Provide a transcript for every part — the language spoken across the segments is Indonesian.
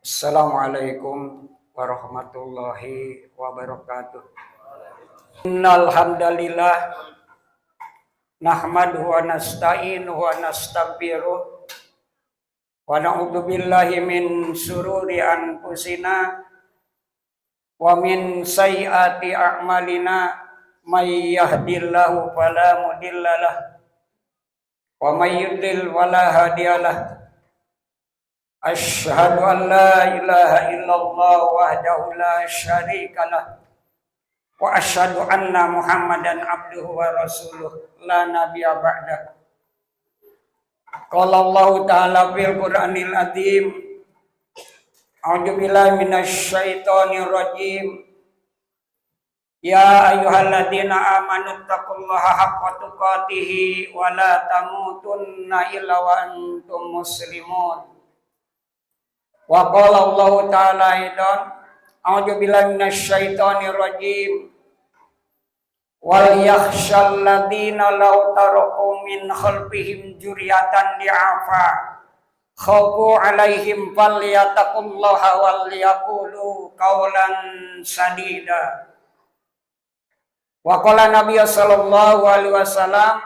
Assalamualaikum warahmatullahi wabarakatuh. Innal hamdalillah nahmaduhu wa nasta'inuhu wa nastaghfiruh wa na'udzu billahi min syururi anfusina wa min sayyiati a'malina may yahdihillahu fala mudhillalah wa may yudlil fala hadiyalah. Asyhadu an la ilaha illallah wahdahu la syarikalah wa asyhadu anna Muhammadan abduhu wa rasuluh la nabiyya ba'dah. Qala Allah ta'ala fil Qur'anil azim. A'udzu billahi minasy syaithanir rajim. Ya ayyuhalladzina amanu taqullaha haqqa tuqatih wa la tamutunna illa wa antum muslimun. Wa qala Allah ta'ala aidan a'udzu billahi minasy syaithanir rajim wal yakhshal ladzina law taraku min khalfihim dzurriatan di'afa khafu 'alaihim falyattaqullaha wal yaqulu qawlan sadida. Wa qala Nabi sallallahu alaihi wasallam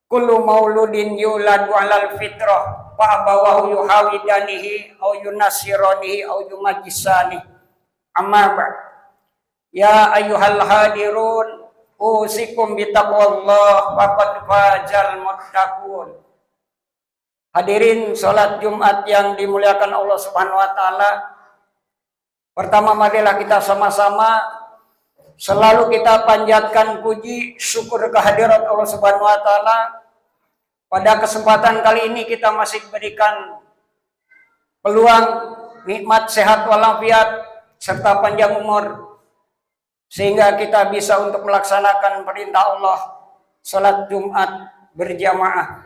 kullu mauludin yuladu 'alal fitrah fa abawahu yuhawidanihi au yunasiranihi au yumajisani. Amma ba'd. Ya ayyuhal hadirun usikum bitaqwallah faqad fazal muttaqun. Hadirin salat Jumat yang dimuliakan Allah Subhanahu wa taala. Pertama, marilah kita sama-sama selalu kita panjatkan puji syukur kehadirat Allah Subhanahu wa taala. Pada kesempatan kali ini kita masih diberikan peluang nikmat sehat walafiat serta panjang umur sehingga kita bisa untuk melaksanakan perintah Allah salat Jumat berjamaah.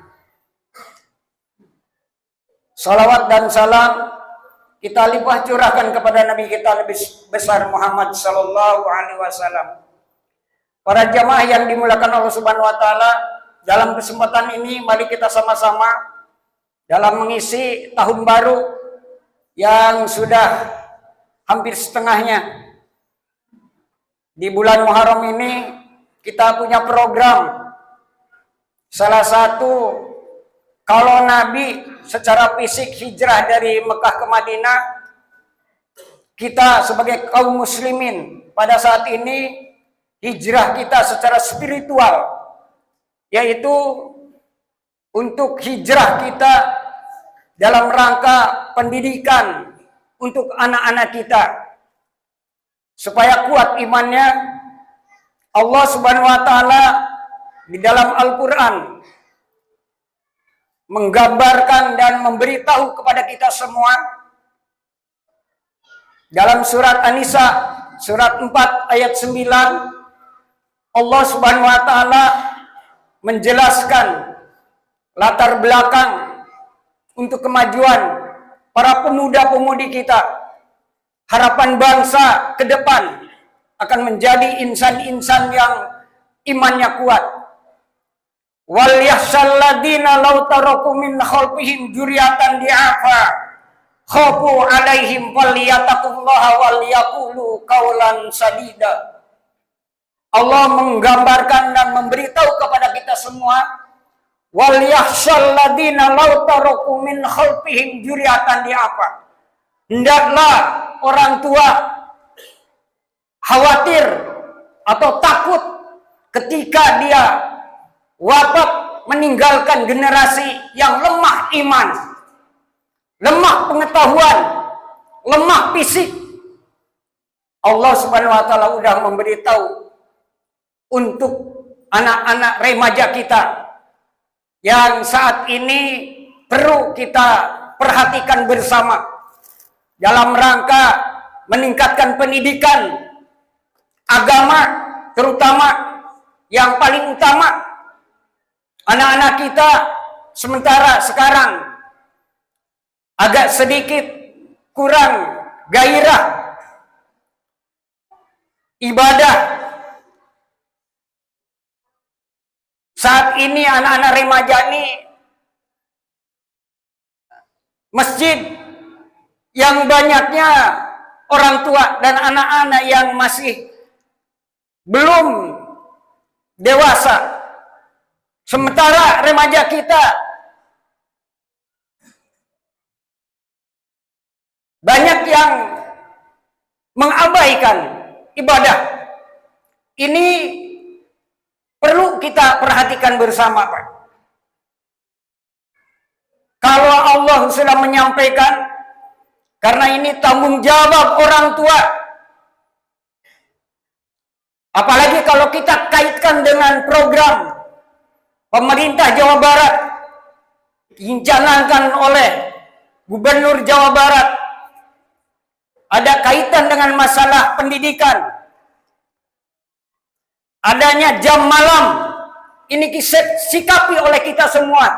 Salawat dan salam kita limpah curahkan kepada Nabi kita Nabi besar Muhammad sallallahu alaihi wasallam. Para jamaah yang dimuliakan Allah Subhanahu wa taala, dalam kesempatan ini mari kita sama-sama dalam mengisi tahun baru yang sudah hampir setengahnya. Di bulan Muharram ini kita punya program. Salah satu, kalau Nabi secara fisik hijrah dari Mekah ke Madinah, kita sebagai kaum muslimin pada saat ini hijrah kita secara spiritual, yaitu untuk hijrah kita dalam rangka pendidikan untuk anak-anak kita supaya kuat imannya. Allah Subhanahu wa taala di dalam Al-Qur'an menggambarkan dan memberitahu kepada kita semua dalam surat An-Nisa surat 4 ayat 9, Allah Subhanahu wa taala menjelaskan latar belakang untuk kemajuan para pemuda-pemudi kita. Harapan bangsa ke depan akan menjadi insan-insan yang imannya kuat. Wal yahsal ladzina law taraku min khalfihim dzurriatan di'afa khafu 'alaihim falyattaqullaha wal yaqulu qawlan sadida. Allah menggambarkan dan memberitahu kepada kita semua, wal yakhshal ladzina law taraku min khalfihim dzurriatan di'afa. Hendaklah orang tua khawatir atau takut ketika dia wafat meninggalkan generasi yang lemah iman, lemah pengetahuan, lemah fisik. Allah Subhanahu wa taala sudah memberitahu untuk anak-anak remaja kita yang saat ini perlu kita perhatikan bersama dalam rangka meningkatkan pendidikan agama, terutama yang paling utama anak-anak kita sementara sekarang agak sedikit kurang gairah ibadah. Saat ini anak-anak remaja ini masjid yang banyaknya orang tua dan anak-anak yang masih belum dewasa. Sementara remaja kita banyak yang mengabaikan ibadah. Ini perlu kita perhatikan bersama, Pak. Kalau Allah sudah menyampaikan, karena ini tanggung jawab orang tua. Apalagi kalau kita kaitkan dengan program pemerintah Jawa Barat, dicanangkan oleh Gubernur Jawa Barat, ada kaitan dengan masalah pendidikan. Adanya jam malam, ini sikapi oleh kita semua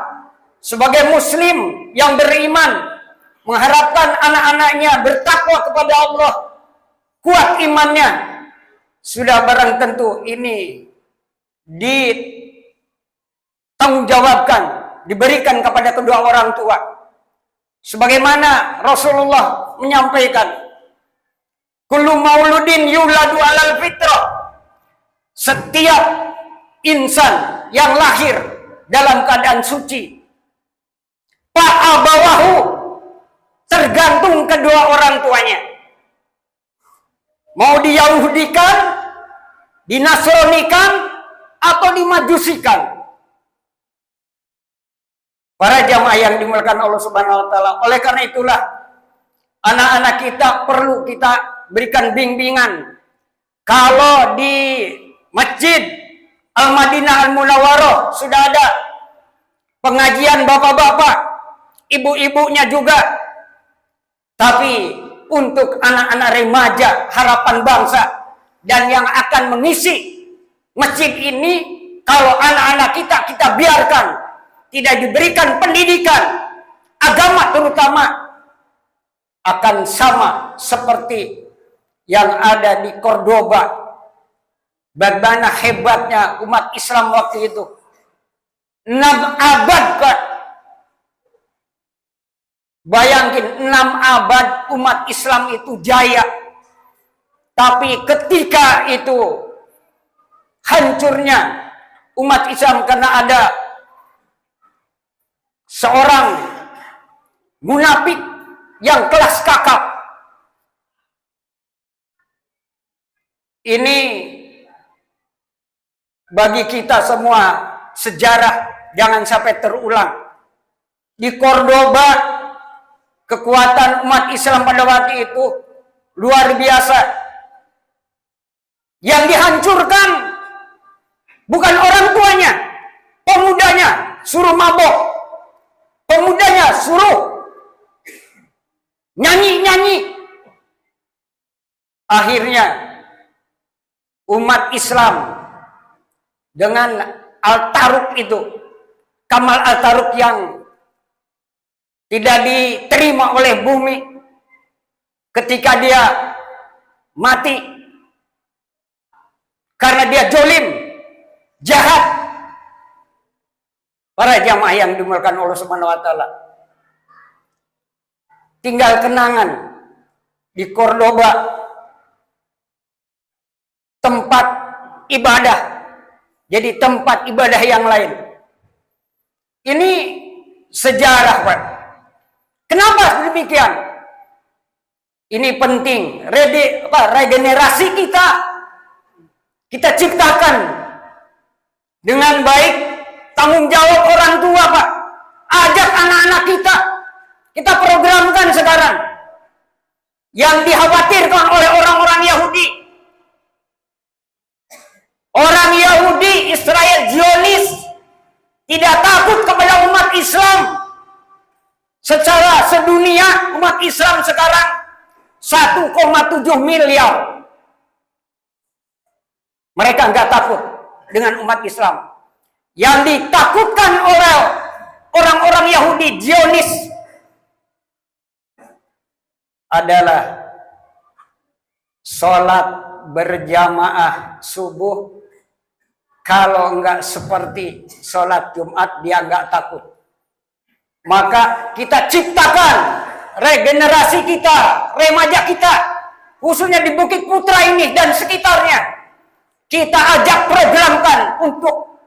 sebagai muslim yang beriman, mengharapkan anak-anaknya bertakwa kepada Allah, kuat imannya. Sudah barang tentu ini ditanggungjawabkan, diberikan kepada kedua orang tua. Sebagaimana Rasulullah menyampaikan, kullu mauludin yuladu alal fitrah. Setiap insan yang lahir dalam keadaan suci, fa'abawahu, tergantung kedua orang tuanya. Mau diyahudikan, dinasronikan, atau dimajusikan. Para jamaah yang dimuliakan Allah Subhanahu wa taala, oleh karena itulah anak-anak kita perlu kita berikan bimbingan. Kalau di Masjid Al-Madinah Al-Munawwarah sudah ada pengajian bapak-bapak, ibu-ibunya juga. Tapi untuk anak-anak remaja harapan bangsa dan yang akan mengisi masjid ini, kalau anak-anak kita biarkan tidak diberikan pendidikan agama terutama, akan sama seperti yang ada di Cordoba. Bagaimana hebatnya umat Islam waktu itu. 6 abad, Pak. Bayangin, 6 abad umat Islam itu jaya. Tapi ketika itu hancurnya umat Islam karena ada seorang munafik yang kelas kakap. Ini bagi kita semua sejarah, jangan sampai terulang. Di Cordoba, kekuatan umat Islam pada waktu itu luar biasa. Yang dihancurkan bukan orang tuanya, pemudanya suruh mabok, pemudanya suruh nyanyi-nyanyi. Akhirnya umat Islam dengan Al-Taruq itu, Kamal Al-Taruq yang tidak diterima oleh bumi ketika dia mati karena dia jolim, jahat. Para jamaah yang dimuliakan Allah Subhanahu wa taala, tinggal kenangan di Cordoba, tempat ibadah jadi tempat ibadah yang lain. Ini sejarah, Pak. Kenapa demikian? Ini penting. Regenerasi kita ciptakan dengan baik. Tanggung jawab orang tua, Pak. Ajak anak-anak kita programkan sekarang. Yang dikhawatirkan oleh orang-orang Yahudi. Orang Yahudi, Israel, Zionis tidak takut kepada umat Islam. Secara sedunia umat Islam sekarang 1,7 miliar. Mereka nggak takut dengan umat Islam. Yang ditakutkan oleh orang-orang Yahudi, Zionis, adalah sholat berjamaah subuh. Kalau enggak seperti sholat Jumat, dia enggak takut. Maka kita ciptakan regenerasi kita, remaja kita, khususnya di Bukit Putra ini dan sekitarnya, kita ajak programkan untuk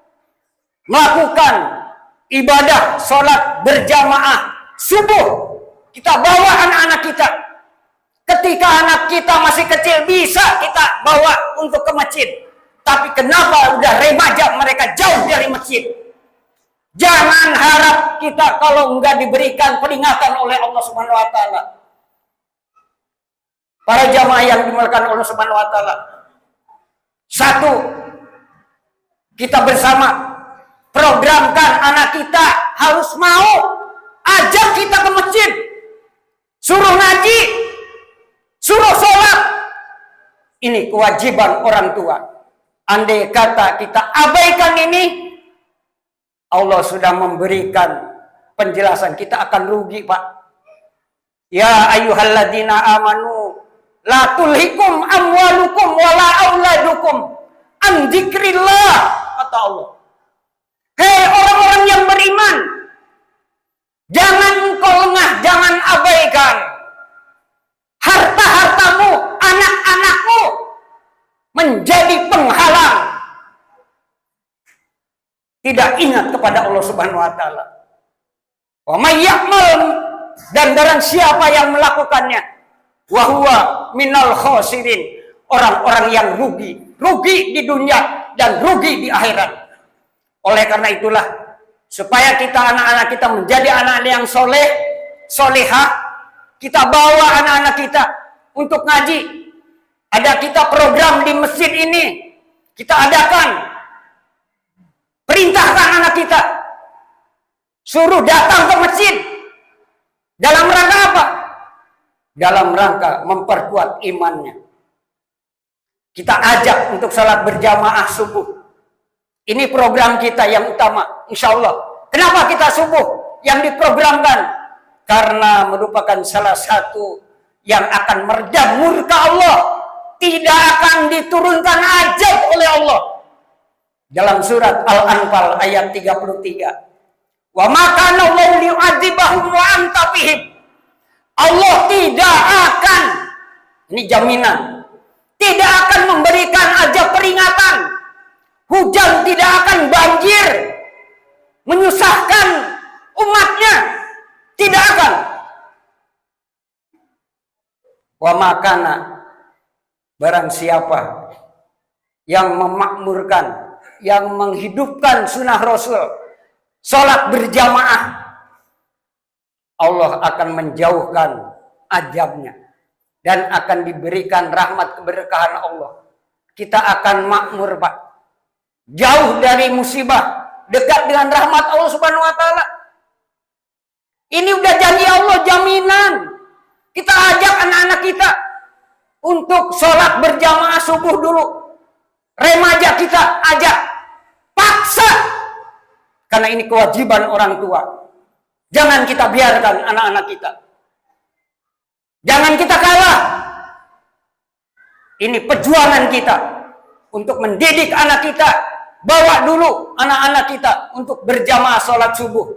melakukan ibadah sholat berjamaah subuh. Kita bawa anak-anak kita. Ketika anak kita masih kecil bisa kita bawa untuk ke masjid. Tapi kenapa udah remaja mereka jauh dari masjid? Jangan harap kita kalau enggak diberikan peringatan oleh Allah Subhanahu wa taala. Para jamaah yang dimuliakan Allah Subhanahu wa taala. Satu, kita bersama programkan anak kita harus mau ajak kita ke masjid. Suruh ngaji, suruh sholat. Ini kewajiban orang tua. Andai kata kita abaikan ini, Allah sudah memberikan penjelasan, kita akan rugi, Pak. Ya ayyuhalladzina amanu la tulhikum amwalukum wala auladukum an dzikrillah, kata Allah. Hei orang-orang yang beriman, jangan kau lengah, jangan abaikan harta-hartamu, anak-anakmu menjadi penghalang tidak ingat kepada Allah Subhanahu wa taala. Wa may ya'mal, dan barang siapa yang melakukannya, wa huwa minal khosirin, orang-orang yang rugi di dunia dan rugi di akhirat. Oleh karena itulah, supaya kita anak-anak kita menjadi anak-anak yang soleh, solehah, kita bawa anak-anak kita untuk ngaji. Ada kita program di masjid ini, kita adakan. Perintahkan anak kita, suruh datang ke masjid. Dalam rangka apa? Dalam rangka memperkuat imannya. Kita ajak untuk salat berjamaah subuh. Ini program kita yang utama, insya Allah. Kenapa kita subuh yang diprogramkan? Karena merupakan salah satu yang akan meredam murka Allah. Tidak akan diturunkan azab oleh Allah. Dalam surat Al-Anfal ayat 33. Wa ma kana Allahu liyu'adzibahum wa anta fihim. Allah tidak akan, ini jaminan, tidak akan memberikan azab peringatan. Hujan tidak akan banjir, menyusahkan umatnya. Tidak akan. Wa ma kana, barang siapa yang memakmurkan, yang menghidupkan sunnah Rasul, sholat berjamaah, Allah akan menjauhkan azabnya dan akan diberikan rahmat keberkahan Allah. Kita akan makmur, Pak. Jauh dari musibah, dekat dengan rahmat Allah Subhanahu wa taala. Ini udah janji Allah, jaminan. Kita ajak anak-anak kita untuk sholat berjamaah subuh dulu. Remaja kita ajak, paksa, karena ini kewajiban orang tua. Jangan kita biarkan anak-anak kita, jangan kita kalah. Ini perjuangan kita untuk mendidik anak kita. Bawa dulu anak-anak kita untuk berjamaah sholat subuh.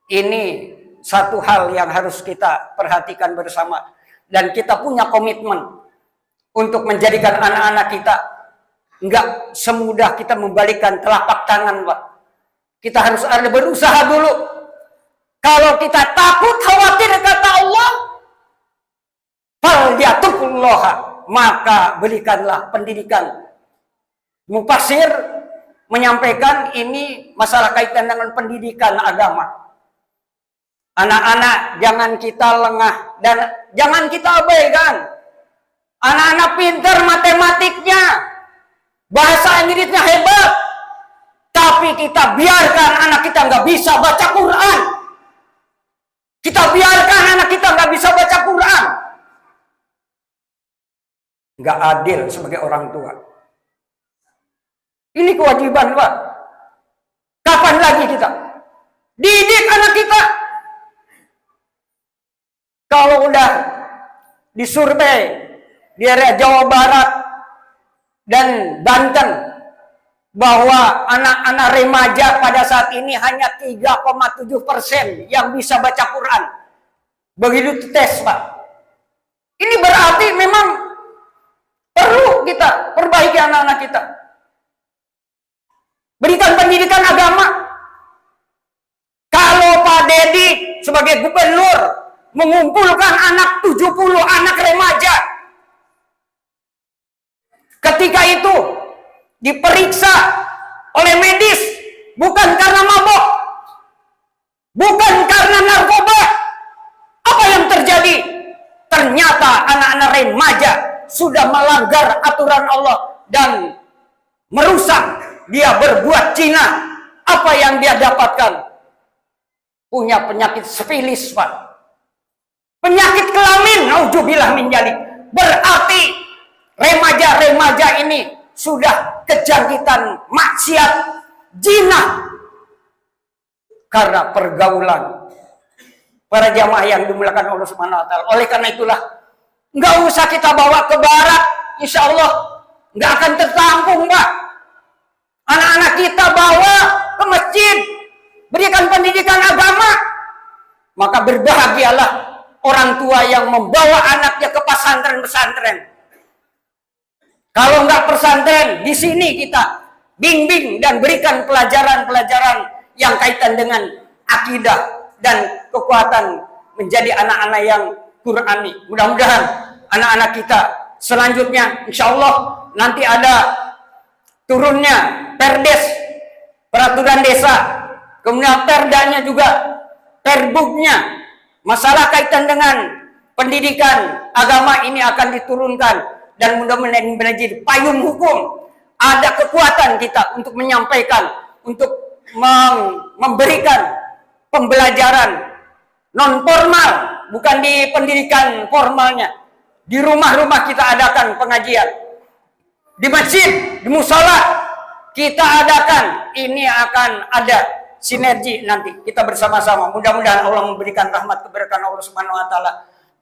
Ini satu hal yang harus kita perhatikan bersama, dan kita punya komitmen untuk menjadikan anak-anak kita. Enggak semudah kita membalikkan telapak tangan, Pak. Kita harus ada berusaha dulu. Kalau kita takut, khawatir kata Allah, falyataqullah, maka berikanlah pendidikan. Mufassir menyampaikan ini masalah kaitan dengan pendidikan agama. Anak-anak jangan kita lengah dan jangan kita abaikan. Anak-anak pintar matematiknya, bahasa Inggrisnya hebat, tapi kita biarkan anak kita nggak bisa baca Quran. Kita biarkan anak kita nggak bisa baca Quran. Nggak adil sebagai orang tua. Ini kewajiban, Pak. Kapan lagi kita didik anak kita? Kalau udah disurvei di area Jawa Barat dan Banten bahwa anak-anak remaja pada saat ini hanya 3,7% yang bisa baca Quran. Begitu tes, Pak. Ini berarti memang perlu kita perbaiki anak-anak kita. Berikan pendidikan agama. Kalau Pak Dedi sebagai gubernur mengumpulkan anak 70 anak remaja, ketika itu diperiksa oleh medis, bukan karena mabok, bukan karena narkoba. Apa yang terjadi? Ternyata anak-anak remaja sudah melanggar aturan Allah dan merusak. Dia berbuat zina. Apa yang dia dapatkan? Punya penyakit sifilis, Pak. Penyakit kelamin, naudzubillah min dzalik. Berarti remaja-remaja ini sudah kejangkitan maksiat zina karena pergaulan. Para jamaah yang dimuliakan Allah Subhanahu wa taala. Oleh karena itulah nggak usah kita bawa ke barat, insya Allah nggak akan tertampung, Pak. Anak-anak kita bawa ke masjid, berikan pendidikan agama, maka berbahagialah orang tua yang membawa anaknya ke pesantren-pesantren. Kalau nggak pesantren, di sini kita bimbing dan berikan pelajaran-pelajaran yang kaitan dengan akidah dan kekuatan menjadi anak-anak yang Qurani. Mudah-mudahan anak-anak kita selanjutnya, insya Allah nanti ada turunnya Perdes, peraturan desa, kemudian perdanya juga, perbuknya, masalah kaitan dengan pendidikan agama ini akan diturunkan dan mudah-mudahan menjadi payung hukum. Ada kekuatan kita untuk menyampaikan, untuk memberikan pembelajaran non formal, bukan di pendidikan formalnya. Di rumah-rumah kita adakan pengajian, di masjid, di musola kita adakan. Ini akan ada sinergi nanti kita bersama-sama. Mudah-mudahan Allah memberikan rahmat keberkahan Allah Subhanahu wa taala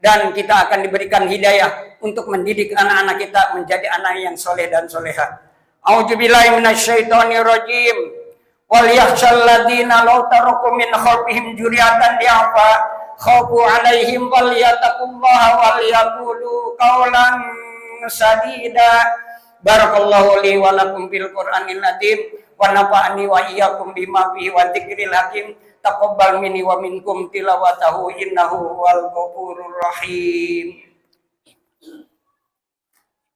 dan kita akan diberikan hidayah untuk mendidik anak-anak kita menjadi anak yang soleh dan soleha. A'udzubillahi minasyaitonirrajim. Wal yakhshal ladzina law taraku min khalfihim dzurriyyatan di'afa khafu 'alaihim wal yattaqullaha wal yaqulu qawlan sadida. Barakallahu li wa lakum fil Qur'anil azim wa nafa'ani wa iyyakum bima fihi wa dzikril hakim. Taqabbal minni wa minkum tilawatahu innahu wal ghafurur rahim.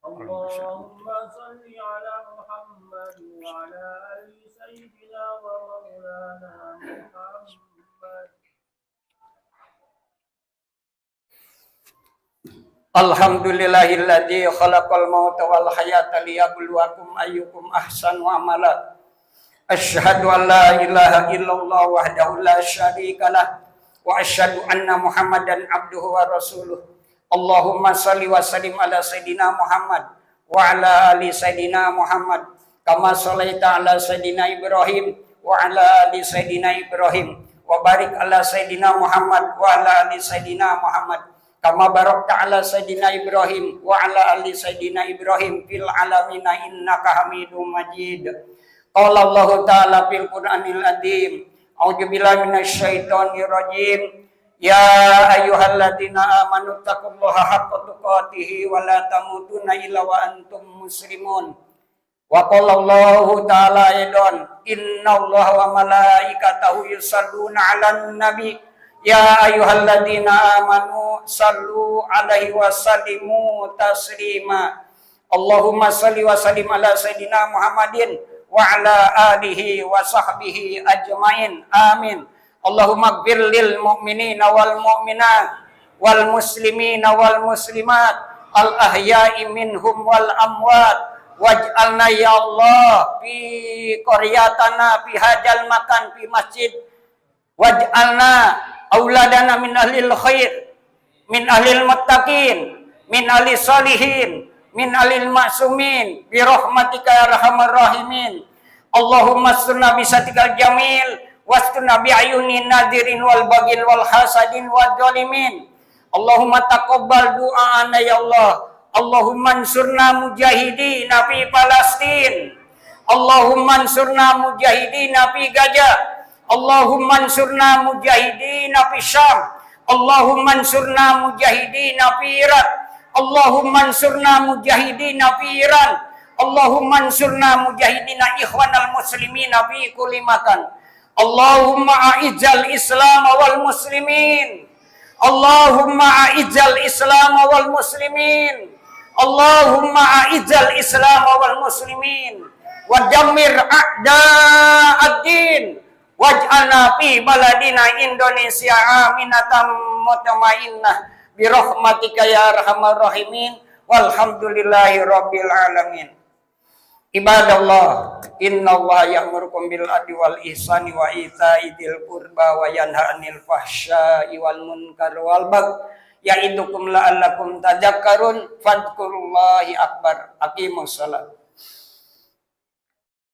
Allahumma shalli ala Muhammad wa ala ali sayyidina wa maulana Muhammad. Alhamdulillahilladzi khalaqal mauta wal hayata liyabluwakum ayyukum ahsanu amala. Asyhadu an la ilaha illallah wahdahu la syarikalah wa asyhadu anna Muhammadan abduhu wa rasuluh. Allahumma shalli wa sallim ala sayidina Muhammad wa ala ali sayidina Muhammad kama shallaita ala sayidina Ibrahim wa ala ali sayidina Ibrahim wa barik ala sayidina Muhammad wa ala ali sayidina Muhammad kama barakta ala sayidina Ibrahim wa ala ali sayidina Ibrahim fil alamina innaka Hamidum Majid. Qala Allah Ta'ala fil Qur'anil azim. A'udzubillahi minasyaitonir rajim. Ya ayyuhalladzina amanu taqullaha haqqa tuqatih wa la tamutunna illa wa antum muslimun. Wa qala Allah Ta'ala aidan innallaha wa malaikatahu yusholluna 'alan nabi. Ya ayyuhalladzina amanu sallu alaihi wa sallimu taslima. Allahumma salli wa sallim ala sayidina Muhammadin wa ala alihi wa sahbihi ajmain. Amin. Allahumma ighfir lil mu'minina wal mu'minat wal muslimina wal muslimat al ahya'i minhum wal amwat waj'alna ya Allah fi qaryatana fi hadzal makan fi masjid waj'alna auladana min ahlil khair, min ahlil muttaqin, min ahli salihin, min ahlil ma'sumin, bi rahmatika ya arhamar rahimin. Allahumma sunna bisatikal jamil, wastunna bi ayunin nadirin wal bagil wal hasadin wal zalimin. Allahumma taqabbal du'ana ya Allah. Allahumma ansurna mujahidina fi Palestin. Allahumma ansurna mujahidina fi Gaza. Allahumma ansurna mujahidina fi Syam. Allahumma ansurna mujahidina fi Irak. Allahumma ansurna mujahidina fi Iran. Allahumma ansurna mujahidina ikhwanal muslimina fi kulli makan. Allahumma a'izzal Islam wal muslimin. Allahumma a'izzal Islam wal muslimin. Allahumma a'izzal Islam wal muslimin. Wa dammir a'da'ad-din. Waj'alna fi baladina Indonesia aminatan mutmainnah bi rahmatika ya arhamar rahimin walhamdulillahi rabbil alamin. Ibadallah, innallaha ya'murukum bil adli wal ihsani wa ita'i dzil qurba wa yanha 'anil fahsya'i wal munkar wal baghi ya'idukum la'allakum tadhakkarun fadhkurullahi akbar. Aqimus shalah.